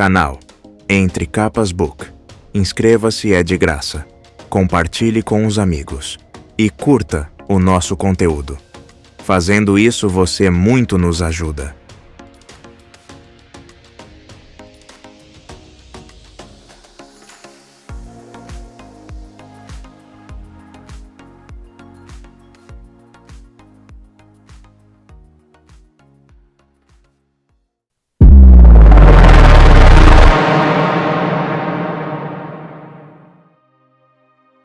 Canal Entre Capas Book. Inscreva-se, é de graça. Compartilhe com os amigos. E curta o nosso conteúdo. Fazendo isso, você muito nos ajuda.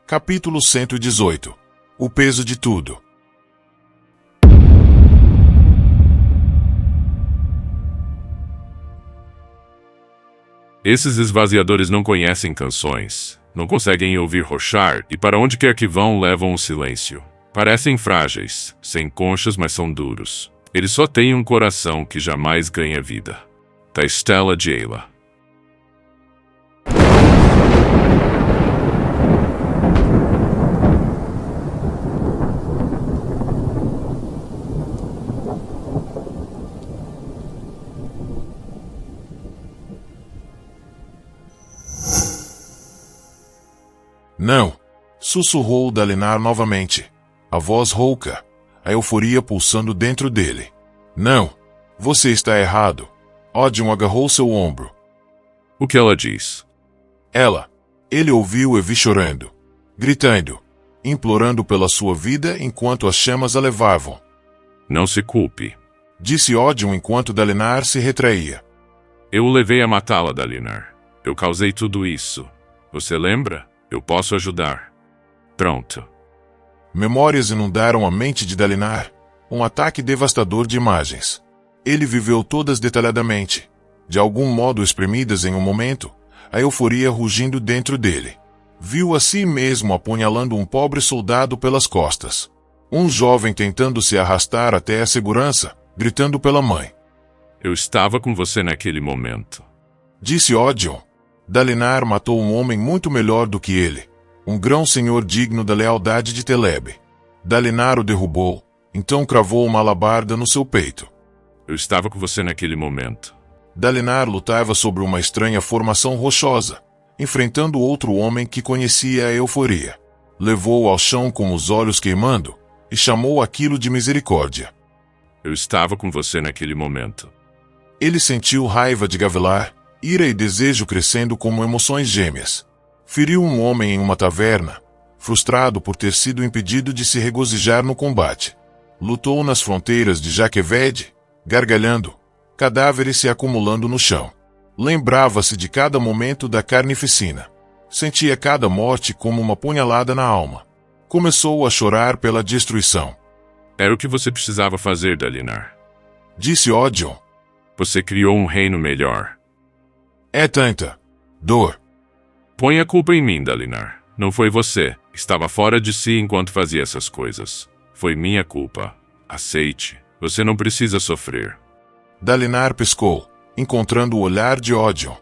Capítulo 118. O peso de tudo. Esses esvaziadores não conhecem canções, não conseguem ouvir rochar e para onde quer que vão levam o silêncio. Parecem frágeis, sem conchas, mas são duros. Eles só têm um coração que jamais ganha vida. Da Stella Jayla. Não! Sussurrou Dalinar novamente. A voz rouca, a euforia pulsando dentro dele. Não! Você está errado. Odium agarrou seu ombro. O que ela diz? Ele ouviu Evie chorando, gritando, implorando pela sua vida enquanto as chamas a levavam. Não se culpe. Disse Odium enquanto Dalinar se retraía. Eu o levei a matá-la, Dalinar. Eu causei tudo isso. Você lembra? Eu posso ajudar. Pronto. Memórias inundaram a mente de Dalinar. Um ataque devastador de imagens. Ele viveu todas detalhadamente, de algum modo exprimidas em um momento, a euforia rugindo dentro dele. Viu a si mesmo apunhalando um pobre soldado pelas costas. Um jovem tentando se arrastar até a segurança, gritando pela mãe. Eu estava com você naquele momento. Disse Odium. Dalinar matou um homem muito melhor do que ele, um grão-senhor digno da lealdade de Teleb. Dalinar o derrubou, então cravou uma alabarda no seu peito. Eu estava com você naquele momento. Dalinar lutava sobre uma estranha formação rochosa, enfrentando outro homem que conhecia a euforia. Levou-o ao chão com os olhos queimando, e chamou aquilo de misericórdia. Eu estava com você naquele momento. Ele sentiu raiva de Gavilar, ira e desejo crescendo como emoções gêmeas. Feriu um homem em uma taverna, frustrado por ter sido impedido de se regozijar no combate. Lutou nas fronteiras de Jaqueved, gargalhando, cadáveres se acumulando no chão. Lembrava-se de cada momento da carnificina. Sentia cada morte como uma punhalada na alma. Começou a chorar pela destruição. Era o que você precisava fazer, Dalinar. Disse Odium. Você criou um reino melhor. É tanta dor. Põe a culpa em mim, Dalinar. Não foi você. Estava fora de si enquanto fazia essas coisas. Foi minha culpa. Aceite. Você não precisa sofrer. Dalinar piscou, encontrando o olhar de Odium.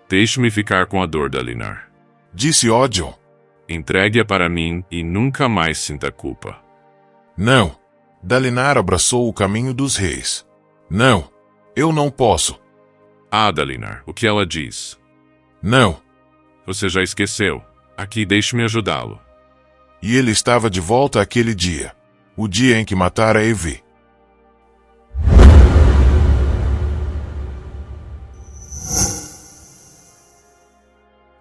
Deixe-me ficar com a dor, Dalinar. Disse Odium. Entregue-a para mim e nunca mais sinta culpa. Não. Dalinar abraçou o caminho dos reis. Não. Eu não posso. Ah, Dalinar, o que ela diz? Não. Você já esqueceu. Aqui, deixe-me ajudá-lo. E ele estava de volta àquele dia. O dia em que matara Evie.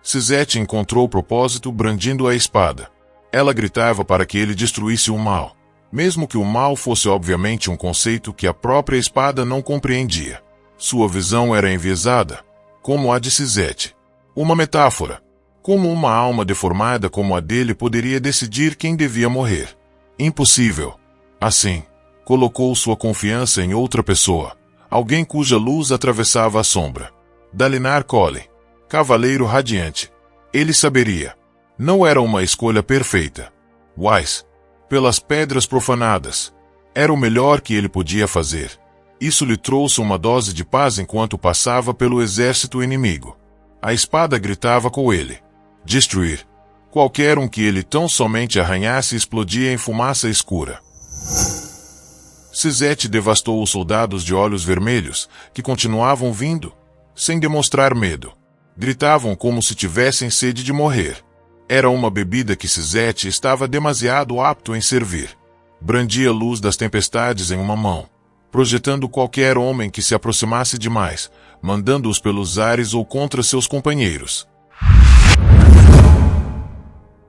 Sisete encontrou o propósito brandindo a espada. Ela gritava para que ele destruísse o mal, mesmo que o mal fosse obviamente um conceito que a própria espada não compreendia. Sua visão era enviesada, como a de Sisete. Uma metáfora. Como uma alma deformada como a dele poderia decidir quem devia morrer? Impossível. Assim, colocou sua confiança em outra pessoa, alguém cuja luz atravessava a sombra. Dalinar Collin, cavaleiro radiante. Ele saberia. Não era uma escolha perfeita. Wise, pelas pedras profanadas. Era o melhor que ele podia fazer. Isso lhe trouxe uma dose de paz enquanto passava pelo exército inimigo. A espada gritava com ele. Destruir. Qualquer um que ele tão somente arranhasse explodia em fumaça escura. Sisete devastou os soldados de olhos vermelhos, que continuavam vindo. sem demonstrar medo. Gritavam como se tivessem sede de morrer. Era uma bebida que Sisete estava demasiado apto em servir. Brandia a luz das tempestades em uma mão, projetando qualquer homem que se aproximasse demais, mandando-os pelos ares ou contra seus companheiros.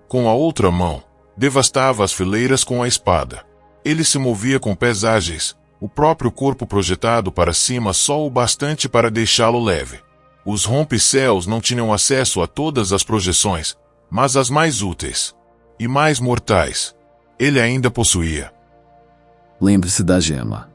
Com a outra mão, devastava as fileiras com a espada. Ele se movia com pés ágeis, o próprio corpo projetado para cima só o bastante para deixá-lo leve. Os rompe-céus não tinham acesso a todas as projeções, mas as mais úteis e mais mortais ele ainda possuía. Lembre-se da gema.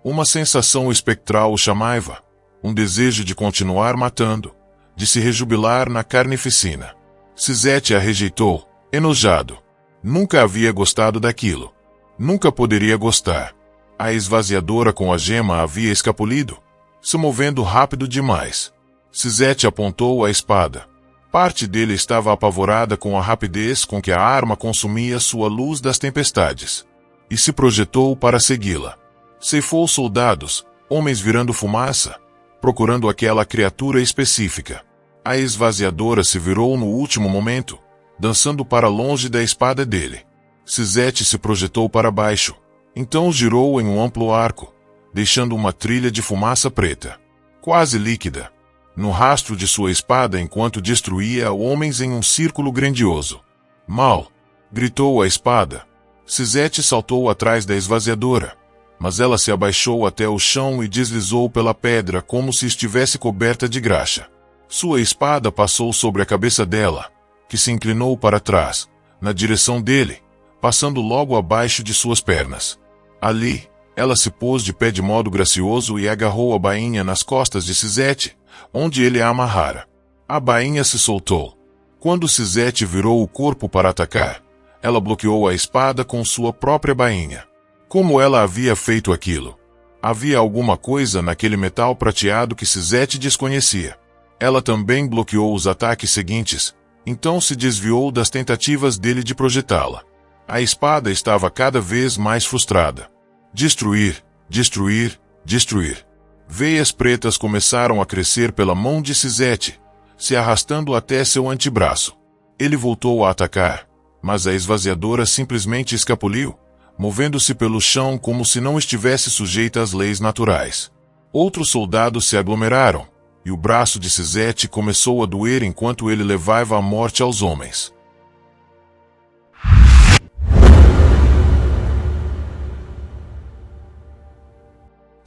Uma sensação espectral o chamava, um desejo de continuar matando, de se rejubilar na carnificina. Sisete a rejeitou, enojado. Nunca havia gostado daquilo. Nunca poderia gostar. A esvaziadora com a gema havia escapulido, se movendo rápido demais. Sisete apontou a espada. Parte dele estava apavorada com a rapidez com que a arma consumia sua luz das tempestades. E se projetou para segui-la. Ceifou soldados, homens virando fumaça, procurando aquela criatura específica. A esvaziadora se virou no último momento, dançando para longe da espada dele. Sisete se projetou para baixo, então girou em um amplo arco, deixando uma trilha de fumaça preta, quase líquida, no rastro de sua espada enquanto destruía homens em um círculo grandioso. Mal! Gritou a espada. Sisete saltou atrás da esvaziadora, mas ela se abaixou até o chão e deslizou pela pedra como se estivesse coberta de graxa. Sua espada passou sobre a cabeça dela, que se inclinou para trás, na direção dele, passando logo abaixo de suas pernas. Ali, ela se pôs de pé de modo gracioso e agarrou a bainha nas costas de Sisete, onde ele a amarrara. A bainha se soltou. Quando Sisete virou o corpo para atacar, ela bloqueou a espada com sua própria bainha. Como ela havia feito aquilo? Havia alguma coisa naquele metal prateado que Sisete desconhecia. Ela também bloqueou os ataques seguintes, então se desviou das tentativas dele de projetá-la. A espada estava cada vez mais frustrada. Destruir, destruir, destruir. Veias pretas começaram a crescer pela mão de Sisete, se arrastando até seu antebraço. Ele voltou a atacar, mas a esvaziadora simplesmente escapuliu, movendo-se pelo chão como se não estivesse sujeita às leis naturais. Outros soldados se aglomeraram, e o braço de Sisete começou a doer enquanto ele levava a morte aos homens.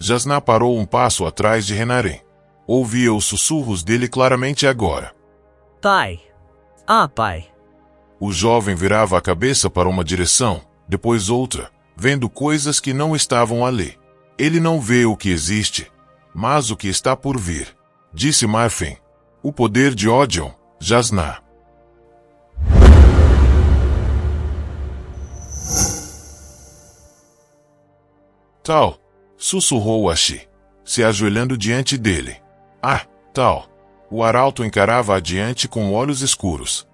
Jasná parou um passo atrás de Renarin. Ouvia os sussurros dele claramente agora. Pai. Ah, pai. O jovem virava a cabeça para uma direção, depois outra, vendo coisas que não estavam ali. Ele não vê o que existe, mas o que está por vir, disse Marfim. O poder de Odion, Jasná. Tal, sussurrou Ashi, se ajoelhando diante dele. Ah, Tal. O arauto encarava adiante com olhos escuros.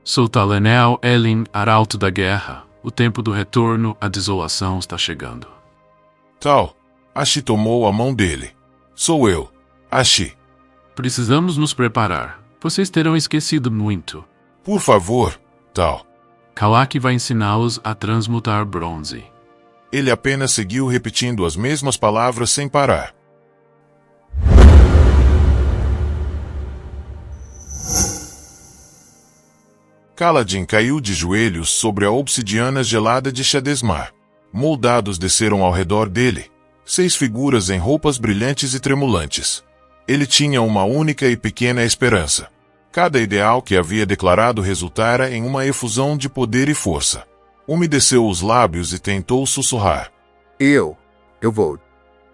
Sou Talenel Elin, arauto da guerra. O tempo do retorno, a desolação está chegando. Tal. Ashi tomou a mão dele. Sou eu, Ashi. Precisamos nos preparar. Vocês terão esquecido muito. Por favor, Tal. Kalak vai ensiná-los a transmutar bronze. Ele apenas seguiu repetindo as mesmas palavras sem parar. Kaladin caiu de joelhos sobre a obsidiana gelada de Shadesmar. Moldados desceram ao redor dele, 6 figuras em roupas brilhantes e tremulantes. Ele tinha uma única e pequena esperança. Cada ideal que havia declarado resultara em uma efusão de poder e força. Umedeceu os lábios e tentou sussurrar. Eu vou.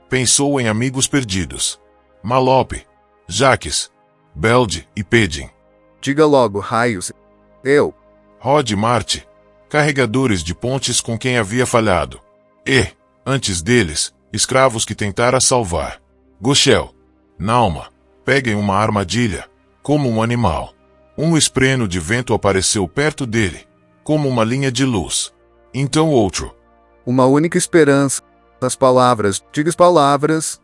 Pensou em amigos perdidos. Malope, Jaques, Belde e Pedin. Diga logo, raios. Eu. Rod e Marte, carregadores de pontes com quem havia falhado. E, antes deles, escravos que tentara salvar. Goshel, Nauma, peguem uma armadilha, como um animal. Um espreno de vento apareceu perto dele, como uma linha de luz. Então outro. Uma única esperança. As palavras. Diga as palavras.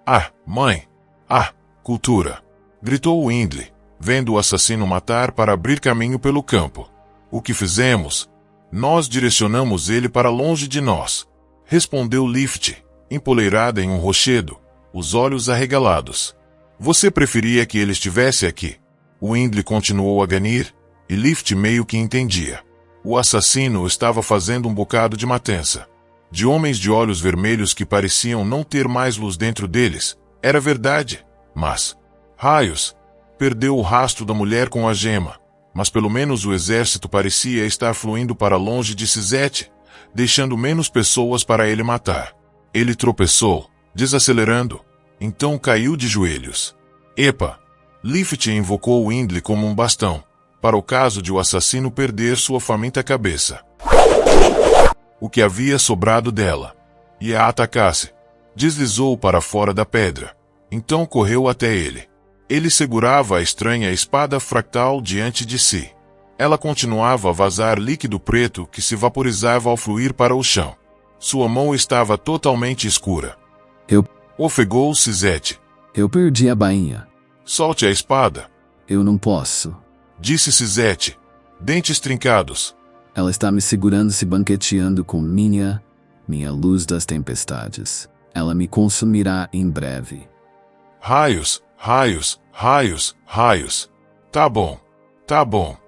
Ah, mãe! Ah, cultura! Gritou Windley, vendo o assassino matar para abrir caminho pelo campo. O que fizemos? Nós direcionamos ele para longe de nós. Respondeu Lift, empoleirada em um rochedo, os olhos arregalados. Você preferia que ele estivesse aqui? Windley continuou a ganir, e Lift meio que entendia. O assassino estava fazendo um bocado de matança. De homens de olhos vermelhos que pareciam não ter mais luz dentro deles, era verdade, mas... Raios! Perdeu o rastro da mulher com a gema, mas pelo menos o exército parecia estar fluindo para longe de Sisete, deixando menos pessoas para ele matar. Ele tropeçou, desacelerando, então caiu de joelhos. Epa! Lift invocou Windley como um bastão, para o caso de o assassino perder sua faminta cabeça. O que havia sobrado dela. E a atacasse. Deslizou para fora da pedra. Então correu até ele. Ele segurava a estranha espada fractal diante de si. Ela continuava a vazar líquido preto que se vaporizava ao fluir para o chão. Sua mão estava totalmente escura. Ofegou Sisete. Eu perdi a bainha. Solte a espada. Eu não posso. Disse Sisete. Dentes trincados. Ela está me segurando, se banqueteando com minha luz das tempestades. Ela me consumirá em breve. Raios, raios, raios, raios. Tá bom. Tá bom.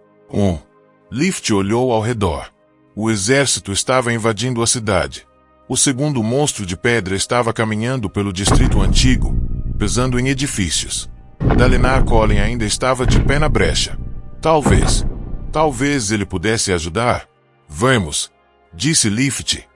Lift olhou ao redor. O exército estava invadindo a cidade. O segundo monstro de pedra estava caminhando pelo distrito antigo, pesando em edifícios. Dalinar Collin ainda estava de pé na brecha. Talvez ele pudesse ajudar. Vamos, disse Lift.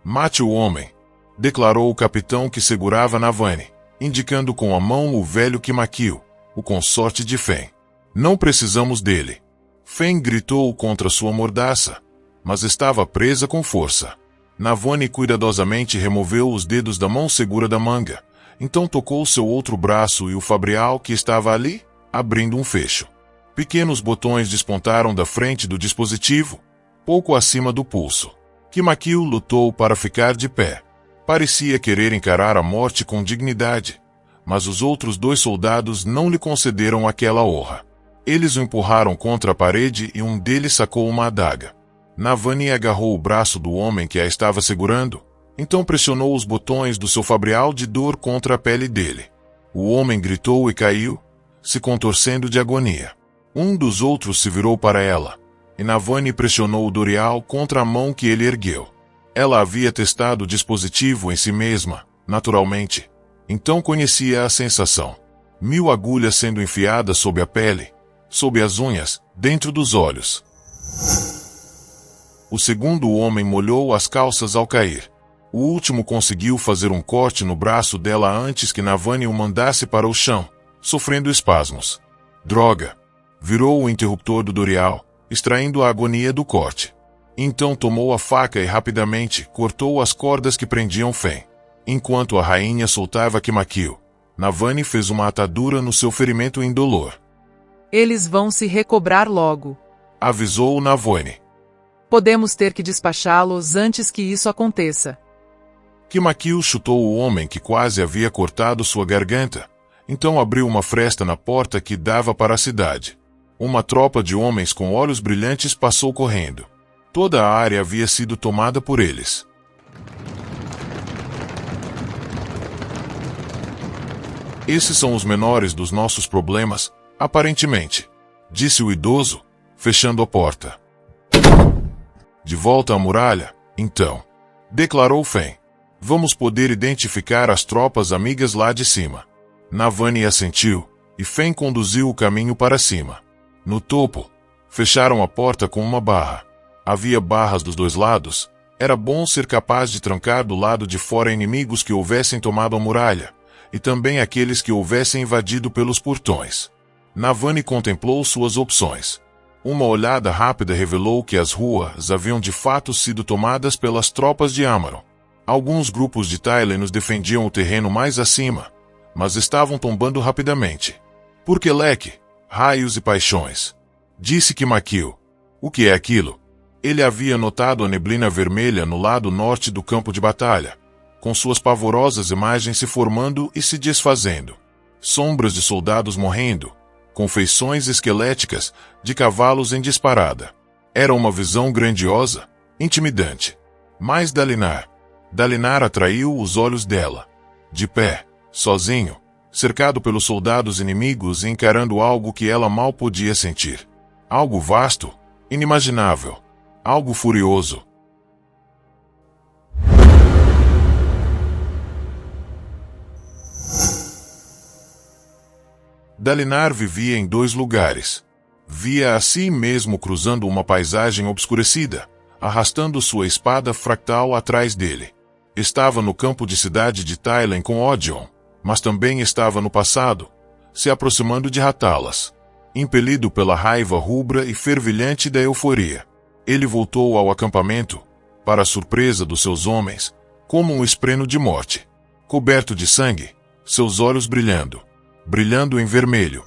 Mate o homem, declarou o capitão que segurava Navani, indicando com a mão o velho Kimakil, o consorte de Fen. Não precisamos dele. Fen gritou contra sua mordaça, mas estava presa com força. Navani cuidadosamente removeu os dedos da mão segura da manga, então tocou seu outro braço e o fabrial que estava ali, abrindo um fecho. Pequenos botões despontaram da frente do dispositivo, pouco acima do pulso. Kimakil lutou para ficar de pé. Parecia querer encarar a morte com dignidade, mas os outros dois soldados não lhe concederam aquela honra. Eles o empurraram contra a parede e um deles sacou uma adaga. Navani agarrou o braço do homem que a estava segurando, então pressionou os botões do seu fabrial de dor contra a pele dele. O homem gritou e caiu, se contorcendo de agonia. Um dos outros se virou para ela, e Navani pressionou o Dorial contra a mão que ele ergueu. Ela havia testado o dispositivo em si mesma, naturalmente, então conhecia a sensação. 1000 agulhas sendo enfiadas sob a pele, sob as unhas, dentro dos olhos. O segundo homem molhou as calças ao cair. O último conseguiu fazer um corte no braço dela antes que Navani o mandasse para o chão, sofrendo espasmos. Droga! Virou o interruptor do Dorial, extraindo a agonia do corte. Então tomou a faca e rapidamente cortou as cordas que prendiam Fen. Enquanto a rainha soltava Kimakil, Navani fez uma atadura no seu ferimento indolor. Eles vão se recobrar logo, Avisou Navani. Podemos ter que despachá-los antes que isso aconteça. Kimakil chutou o homem que quase havia cortado sua garganta, então abriu uma fresta na porta que dava para a cidade. Uma tropa de homens com olhos brilhantes passou correndo. Toda a área havia sido tomada por eles. Esses são os menores dos nossos problemas, aparentemente, disse o idoso, fechando a porta. De volta à muralha, então, declarou Fen. Vamos poder identificar as tropas amigas lá de cima. Navani assentiu, e Fen conduziu o caminho para cima. No topo, fecharam a porta com uma barra. Havia barras dos dois lados. Era bom ser capaz de trancar do lado de fora inimigos que houvessem tomado a muralha, e também aqueles que houvessem invadido pelos portões. Navani contemplou suas opções. Uma olhada rápida revelou que as ruas haviam de fato sido tomadas pelas tropas de Amaron. Alguns grupos de Tylenos defendiam o terreno mais acima, mas estavam tombando rapidamente. Por que leque, raios e paixões? Disse Kimakil. O que é aquilo? Ele havia notado a neblina vermelha no lado norte do campo de batalha, com suas pavorosas imagens se formando e se desfazendo. Sombras de soldados morrendo, com feições esqueléticas de cavalos em disparada. Era uma visão grandiosa, intimidante. Mas Dalinar atraiu os olhos dela. De pé, sozinho, cercado pelos soldados inimigos e encarando algo que ela mal podia sentir. Algo vasto, inimaginável. Algo furioso. Dalinar vivia em dois lugares. Via a si mesmo cruzando uma paisagem obscurecida, arrastando sua espada fractal atrás dele. Estava no campo de cidade de Thailen com Odion, mas também estava no passado, se aproximando de Ratalas. Impelido pela raiva rubra e fervilhante da euforia, ele voltou ao acampamento, para a surpresa dos seus homens, como um espreno de morte. Coberto de sangue, seus olhos brilhando em vermelho.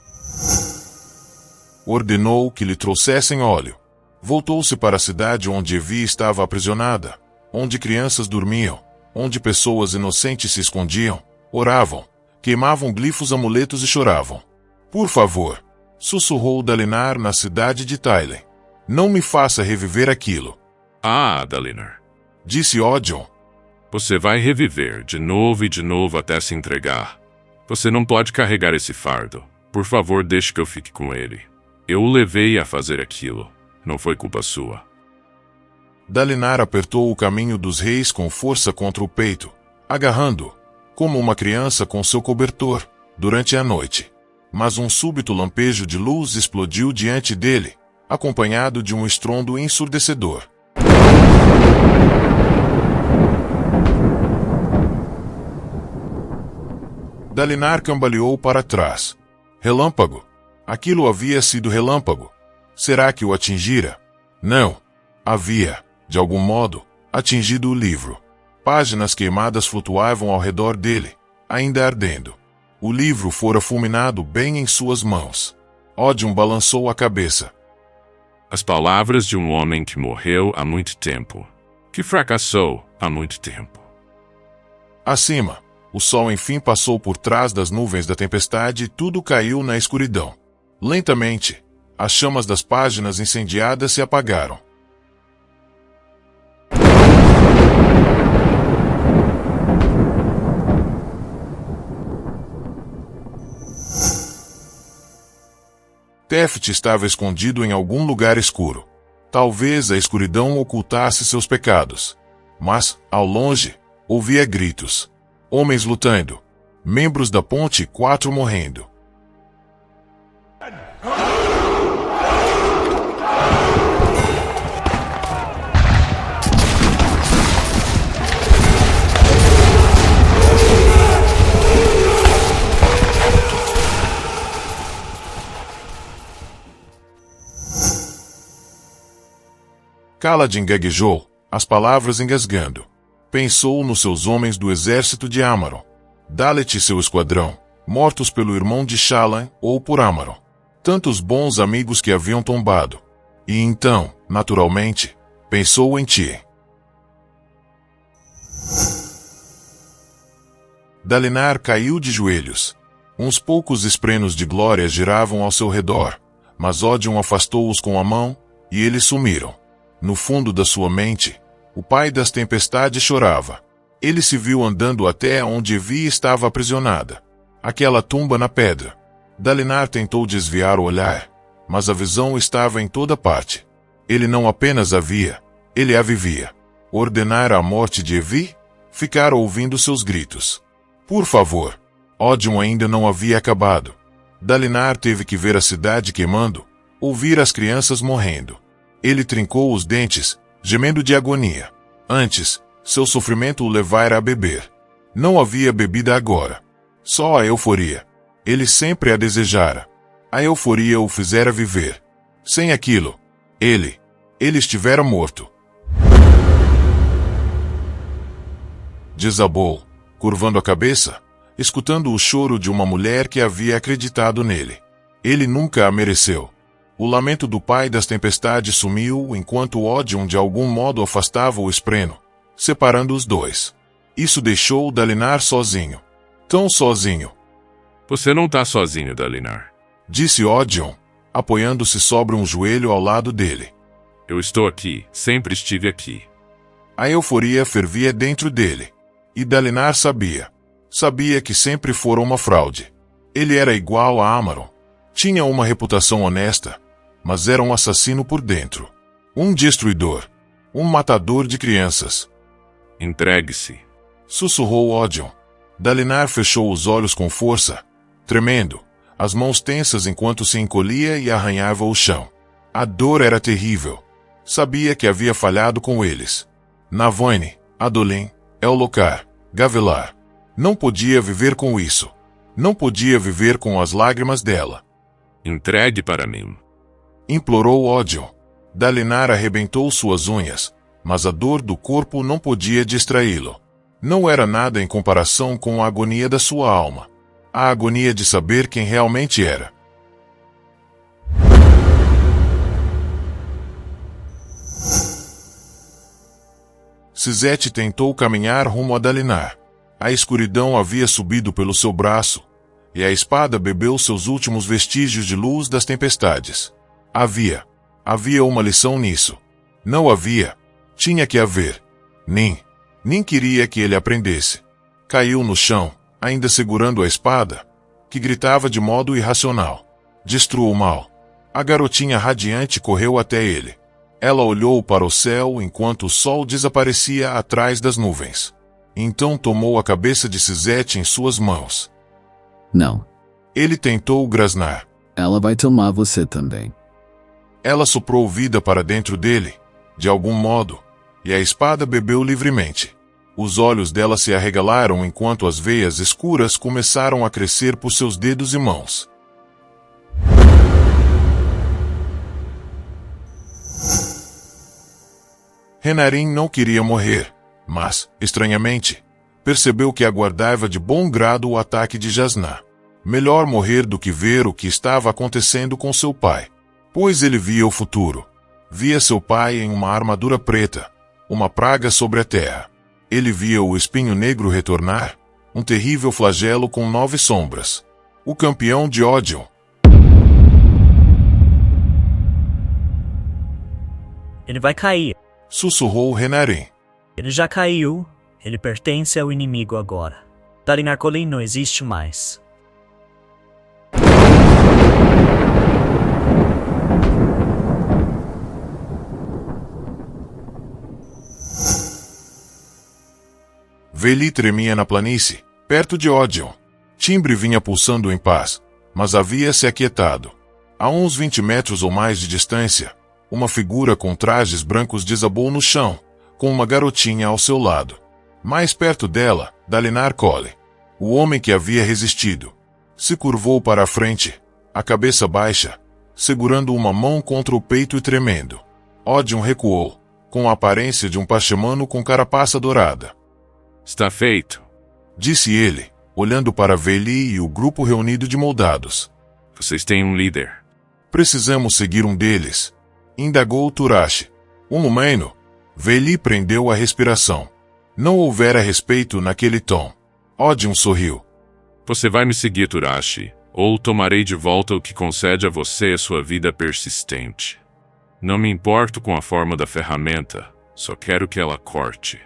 Ordenou que lhe trouxessem óleo. Voltou-se para a cidade onde Evi estava aprisionada, onde crianças dormiam, onde pessoas inocentes se escondiam, oravam, queimavam glifos amuletos e choravam. Por favor, sussurrou Dalinar na cidade de Thailen. Não me faça reviver aquilo. Ah, Dalinar, Disse Odion. você vai reviver de novo e de novo até se entregar. Você não pode carregar esse fardo. Por favor, deixe que eu fique com ele. Eu o levei a fazer aquilo. Não foi culpa sua. Dalinar apertou o caminho dos reis com força contra o peito, agarrando-o, como uma criança com seu cobertor, durante a noite. Mas um súbito lampejo de luz explodiu diante dele, acompanhado de um estrondo ensurdecedor. Dalinar cambaleou para trás. Relâmpago. Aquilo havia sido relâmpago. Será que o atingira? Não. Havia, de algum modo, atingido o livro. Páginas queimadas flutuavam ao redor dele, ainda ardendo. O livro fora fulminado bem em suas mãos. Odion balançou a cabeça. As palavras de um homem que morreu há muito tempo. Que fracassou há muito tempo. Acima, o sol enfim passou por trás das nuvens da tempestade e tudo caiu na escuridão. Lentamente, as chamas das páginas incendiadas se apagaram. Teft estava escondido em algum lugar escuro. Talvez a escuridão ocultasse seus pecados. Mas, ao longe, ouvia gritos. Homens lutando. Membros da ponte 4 morrendo. Kaladin gaguejou, as palavras engasgando. Pensou nos seus homens do exército de Amaron. Dalet e seu esquadrão, mortos pelo irmão de Shallan ou por Amaron. Tantos bons amigos que haviam tombado. E então, naturalmente, pensou em ti. Dalinar caiu de joelhos. Uns poucos esprenos de glória giravam ao seu redor, mas Odion afastou-os com a mão, e eles sumiram. No fundo da sua mente, o pai das tempestades chorava. Ele se viu andando até onde Evi estava aprisionada. Aquela tumba na pedra. Dalinar tentou desviar o olhar, mas a visão estava em toda parte. Ele não apenas a via, ele a vivia. Ordenara a morte de Evi? Ficara ouvindo seus gritos. Por favor. Odion ainda não havia acabado. Dalinar teve que ver a cidade queimando, ouvir as crianças morrendo. Ele trincou os dentes, gemendo de agonia. Antes, seu sofrimento o levara a beber. Não havia bebida agora. Só a euforia. Ele sempre a desejara. A euforia o fizera viver. Sem aquilo, ele estivera morto. Desabou, curvando a cabeça, escutando o choro de uma mulher que havia acreditado nele. Ele nunca a mereceu. O lamento do pai das tempestades sumiu enquanto Odium de algum modo afastava o espreno, separando os dois. Isso deixou Dalinar sozinho. Tão sozinho. Você não tá sozinho, Dalinar. Disse Odium, apoiando-se sobre um joelho ao lado dele. Eu estou aqui, sempre estive aqui. A euforia fervia dentro dele. E Dalinar sabia. Sabia que sempre fora uma fraude. Ele era igual a Amaron. Tinha uma reputação honesta, mas era um assassino por dentro. Um destruidor. Um matador de crianças. Entregue-se. Sussurrou Odium. Dalinar fechou os olhos com força, tremendo, as mãos tensas enquanto se encolhia e arranhava o chão. A dor era terrível. Sabia que havia falhado com eles. Navoine, Adolin, Ellocar, Gavelar. Não podia viver com isso. Não podia viver com as lágrimas dela. Entregue para mim. Implorou Odium. Dalinar arrebentou suas unhas, mas a dor do corpo não podia distraí-lo. Não era nada em comparação com a agonia da sua alma. A agonia de saber quem realmente era. Sisete tentou caminhar rumo a Dalinar. A escuridão havia subido pelo seu braço, e a espada bebeu seus últimos vestígios de luz das tempestades. Havia uma lição nisso. Não havia. Tinha que haver. Nem queria que ele aprendesse. Caiu no chão, ainda segurando a espada, que gritava de modo irracional. Destrua o mal. A garotinha radiante correu até ele. Ela olhou para o céu enquanto o sol desaparecia atrás das nuvens. Então tomou a cabeça de Sisete em suas mãos. Não. Ele tentou grasnar. Ela vai tomar você também. Ela soprou vida para dentro dele, de algum modo, e a espada bebeu livremente. Os olhos dela se arregalaram enquanto as veias escuras começaram a crescer por seus dedos e mãos. Renarin não queria morrer, mas, estranhamente, percebeu que aguardava de bom grado o ataque de Jasnah. Melhor morrer do que ver o que estava acontecendo com seu pai, pois ele via o futuro. Via seu pai em uma armadura preta, uma praga sobre a terra. Ele via o espinho negro retornar, um terrível flagelo com 9 sombras. O campeão de Odium. Ele vai cair. Sussurrou Renarin. Ele já caiu. Ele pertence ao inimigo agora. Dalinar Kholin não existe mais. Veli tremia na planície, perto de Odium. Timbre vinha pulsando em paz, mas havia se aquietado. A uns 20 metros ou mais de distância, uma figura com trajes brancos desabou no chão, com uma garotinha ao seu lado. Mais perto dela, Dalinar Kholin, o homem que havia resistido. Se curvou para a frente, a cabeça baixa, segurando uma mão contra o peito e tremendo. Odium recuou, com a aparência de um pachemano com carapaça dourada. Está feito. Disse ele, olhando para Veli e o grupo reunido de moldados. Vocês têm um líder. Precisamos seguir um deles. Indagou Turashi. Um humano. Veli prendeu a respiração. Não houvera respeito naquele tom. Odium sorriu. Você vai me seguir, Turashi, ou tomarei de volta o que concede a você a sua vida persistente. Não me importo com a forma da ferramenta, só quero que ela corte.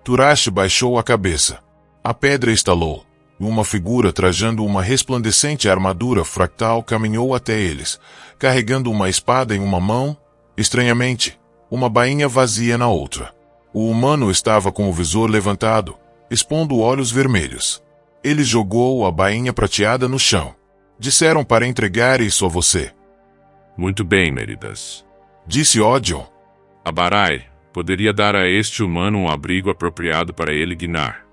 Turashi baixou a cabeça. A pedra estalou, e uma figura trajando uma resplandecente armadura fractal caminhou até eles, carregando uma espada em uma mão, estranhamente, uma bainha vazia na outra. O humano estava com o visor levantado, expondo olhos vermelhos. Ele jogou a bainha prateada no chão. Disseram para entregar isso a você. Muito bem, Meridas. Disse Odium. Abarai, poderia dar a este humano um abrigo apropriado para ele guinar.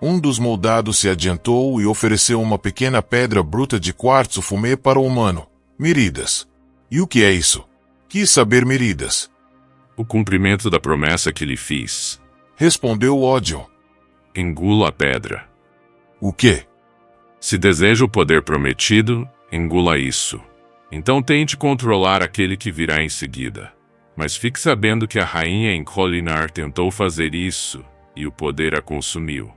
Um dos moldados se adiantou e ofereceu uma pequena pedra bruta de quartzo fumê para o humano. Meridas. E o que é isso? Quis saber Meridas. O cumprimento da promessa que lhe fiz. Respondeu Odium. Engula a pedra. O quê? Se deseja o poder prometido, engula isso. Então tente controlar aquele que virá em seguida. Mas fique sabendo que a rainha em Kholinar tentou fazer isso, e o poder a consumiu.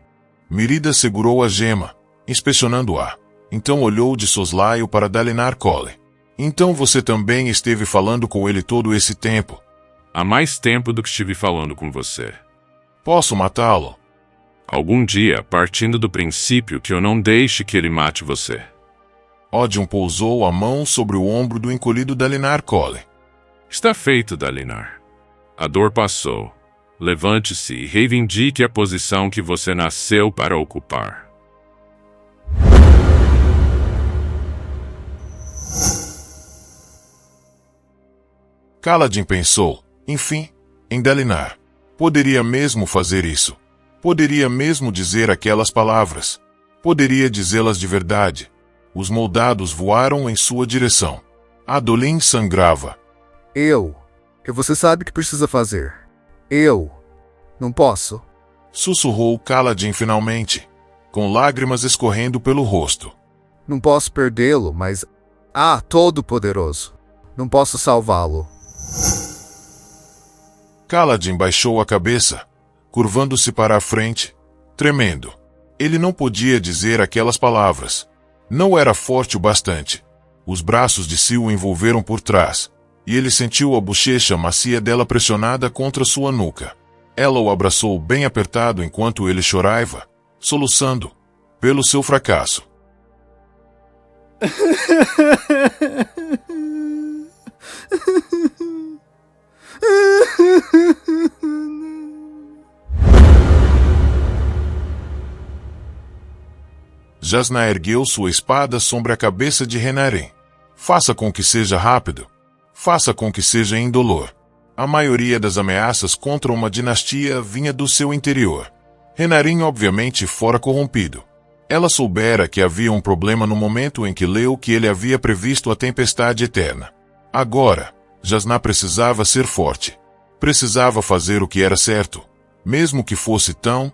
Mírida segurou a gema, inspecionando-a. Então olhou de soslaio para Dalinar Kholin. Então você também esteve falando com ele todo esse tempo? Há mais tempo do que estive falando com você. Posso matá-lo? Algum dia, partindo do princípio que eu não deixe que ele mate você. Odium pousou a mão sobre o ombro do encolhido Dalinar Kholin. Está feito, Dalinar. A dor passou. Levante-se e reivindique a posição que você nasceu para ocupar. Kaladin pensou, enfim, em Dalinar. Poderia mesmo fazer isso. Poderia mesmo dizer aquelas palavras. Poderia dizê-las de verdade. Os moldados voaram em sua direção. Adolin sangrava. Você sabe o que precisa fazer. Não posso. Sussurrou Kaladin finalmente, com lágrimas escorrendo pelo rosto. Não posso perdê-lo, mas... Todo-Poderoso. Não posso salvá-lo. Kaladin baixou a cabeça, curvando-se para a frente, tremendo. Ele não podia dizer aquelas palavras. Não era forte o bastante. Os braços de Sil o envolveram por trás, e ele sentiu a bochecha macia dela pressionada contra sua nuca. Ela o abraçou bem apertado enquanto ele chorava, soluçando, pelo seu fracasso. Jasnah ergueu sua espada sobre a cabeça de Renarin. Faça com que seja rápido. Faça com que seja indolor. A maioria das ameaças contra uma dinastia vinha do seu interior. Renarin obviamente fora corrompido. Ela soubera que havia um problema no momento em que leu que ele havia previsto a tempestade eterna. Agora, Jasnah precisava ser forte. Precisava fazer o que era certo, mesmo que fosse tão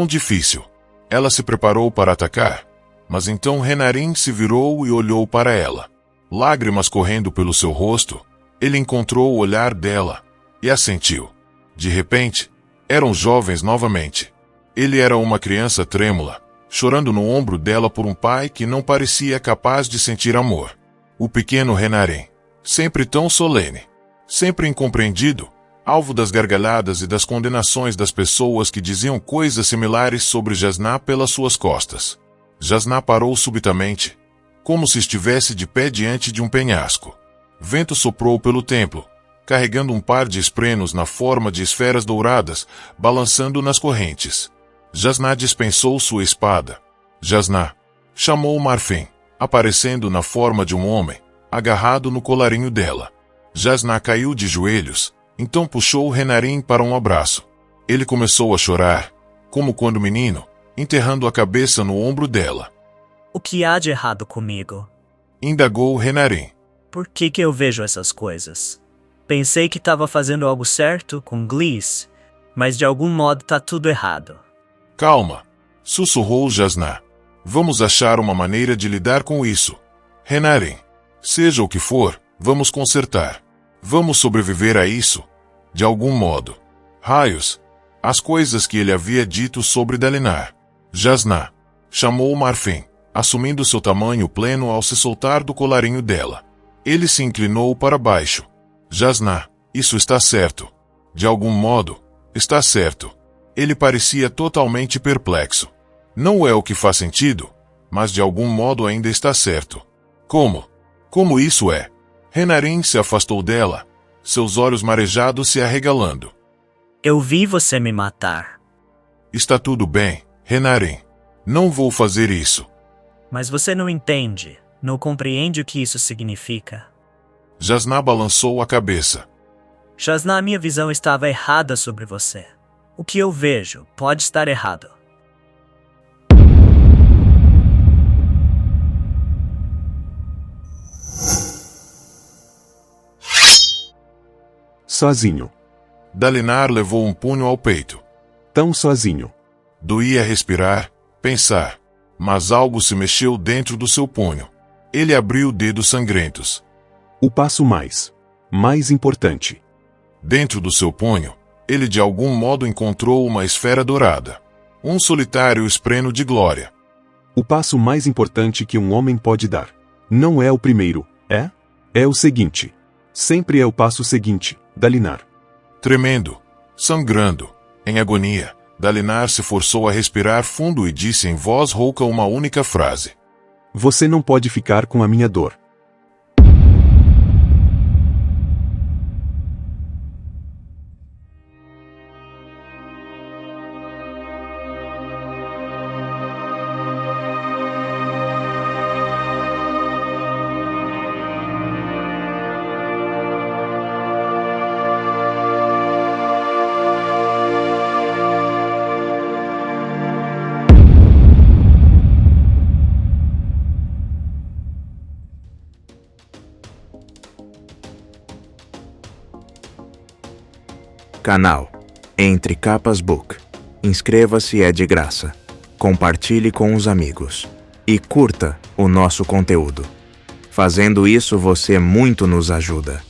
difícil. Ela se preparou para atacar, mas então Renarin se virou e olhou para ela. Lágrimas correndo pelo seu rosto, ele encontrou o olhar dela e a sentiu. De repente, eram jovens novamente. Ele era uma criança trêmula, chorando no ombro dela por um pai que não parecia capaz de sentir amor. O pequeno Renarin, sempre tão solene, sempre incompreendido, alvo das gargalhadas e das condenações das pessoas que diziam coisas similares sobre Jasnah pelas suas costas. Jasnah parou subitamente, como se estivesse de pé diante de um penhasco. Vento soprou pelo templo, carregando um par de esprenos na forma de esferas douradas, balançando nas correntes. Jasnah dispensou sua espada. Jasnah chamou Marfim, aparecendo na forma de um homem, agarrado no colarinho dela. Jasnah caiu de joelhos, então puxou Renarin para um abraço. Ele começou a chorar, como quando menino, enterrando a cabeça no ombro dela. O que há de errado comigo? Indagou Renarin. Por que eu vejo essas coisas? Pensei que estava fazendo algo certo com Gliss, mas de algum modo tá tudo errado. Calma, sussurrou Jasnah. Vamos achar uma maneira de lidar com isso. Renarin, seja o que for, vamos consertar. Vamos sobreviver a isso, de algum modo. Raios! As coisas que ele havia dito sobre Dalinar. Jasnah chamou Marfim, assumindo seu tamanho pleno ao se soltar do colarinho dela. Ele se inclinou para baixo. Jasnah, isso está certo. De algum modo, está certo. Ele parecia totalmente perplexo. Não é o que faz sentido, mas de algum modo ainda está certo. Como? Como isso é? Renarin se afastou dela, seus olhos marejados se arregalando. Eu vi você me matar. Está tudo bem, Renarin. Não vou fazer isso. Mas você não entende, não compreende o que isso significa. Jasnah balançou a cabeça. Jasnah, minha visão estava errada sobre você. O que eu vejo pode estar errado. Sozinho. Dalinar levou um punho ao peito. Tão sozinho. Doía respirar, pensar. Mas algo se mexeu dentro do seu punho. Ele abriu dedos sangrentos. O passo mais importante. Dentro do seu punho, ele de algum modo encontrou uma esfera dourada. Um solitário espreno de glória. O passo mais importante que um homem pode dar. Não é o primeiro, é? É o seguinte. Sempre é o passo seguinte, Dalinar. Tremendo, sangrando, em agonia, Dalinar se forçou a respirar fundo e disse em voz rouca uma única frase. Você não pode ficar com a minha dor. Canal Entre Capas Book. Inscreva-se, é de graça. Compartilhe com os amigos. E curta o nosso conteúdo. Fazendo isso, você muito nos ajuda.